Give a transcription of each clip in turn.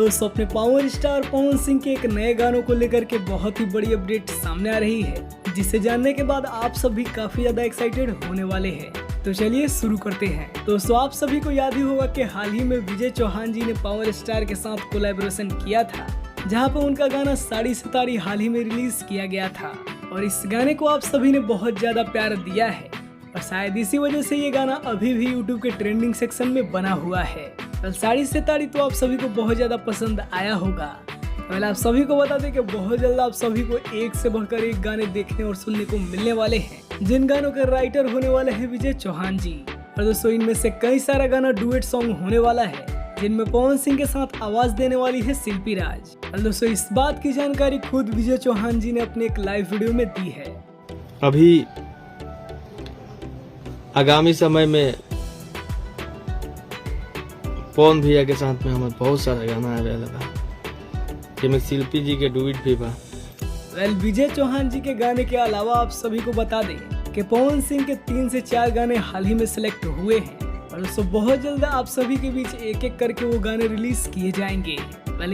दोस्तों अपने power star Pawan Singh के एक नए गानों को लेकर के बहुत ही बड़ी अपडेट सामने आ रही है, जिसे जानने के बाद आप सभी काफी ज्यादा एक्साइटेड होने वाले हैं। तो चलिए शुरू करते हैं। दोस्तों आप सभी को याद ही होगा कि हाल ही में विजय चौहान जी ने पावर स्टार के साथ कोलैबोरेशन किया था, जहां पर उनका गाना साड़ी से ताड़ी हाल ही में रिलीज किया गया था और इस गाने को आप सभी ने बहुत ज्यादा प्यार दिया है और शायद इसी वजह से ये गाना अभी भी यूट्यूब के ट्रेंडिंग सेक्शन में बना हुआ है। कल साड़ी से ताड़ी तो आप सभी को बहुत ज्यादा पसंद आया होगा। पहले आप सभी को बता दें कि बहुत जल्द आप सभी को एक से बढ़कर एक गाने देखने और सुनने को मिलने वाले हैं, जिन गानों के राइटर होने वाले हैं विजय चौहान जी। और दोस्तों इनमें से कई सारा गाना डुएट सॉन्ग होने वाला है, जिनमें पवन सिंह के साथ आवाज देने वाली है शिल्पी राज। और दोस्तों इस बात की जानकारी खुद विजय चौहान जी ने अपने एक लाइव वीडियो में दी है। अभी आगामी समय में पवन भैया के साथ में हमारे बहुत सारा गाना आवे लगा, जिसमें शिल्पी जी के डुएट भी बा। विजय चौहान जी के गाने के अलावा आप सभी को बता दें कि पवन सिंह के 3 से 4 गाने हाल ही में सिलेक्ट हुए हैं और दोस्तों बहुत जल्द आप सभी के बीच एक एक करके वो गाने रिलीज किए जाएंगे।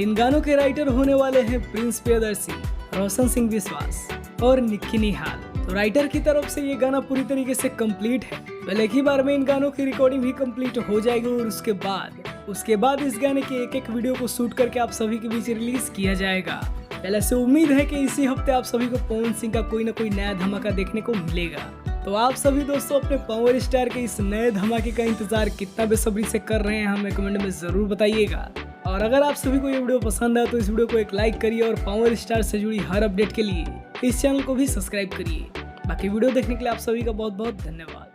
इन गानों के राइटर होने वाले हैं प्रिंस प्रियदर्शी, रोशन सिंह विश्वास और निक्की निहाल। तो राइटर की तरफ से ये गाना पूरी तरीके से कंप्लीट है। एक ही बार में इन गानों की रिकॉर्डिंग भी कंप्लीट हो जाएगी और उसके बाद इस गाने के एक एक वीडियो को शूट करके आप सभी के बीच रिलीज किया जाएगा। पहले से उम्मीद है कि इसी हफ्ते आप सभी को पवन सिंह का कोई ना कोई नया धमाका देखने को मिलेगा। तो आप सभी दोस्तों अपने पावर स्टार के इस नए धमाके का इंतजार कितना बेसब्री से कर रहे हैं हमें कमेंट में जरूर बताइएगा। और अगर आप सभी को ये वीडियो पसंद आए तो इस वीडियो को एक लाइक करिए और पावर स्टार से जुड़ी हर अपडेट के लिए इस चैनल को भी सब्सक्राइब करिए। बाकी वीडियो देखने के लिए आप सभी का बहुत बहुत धन्यवाद।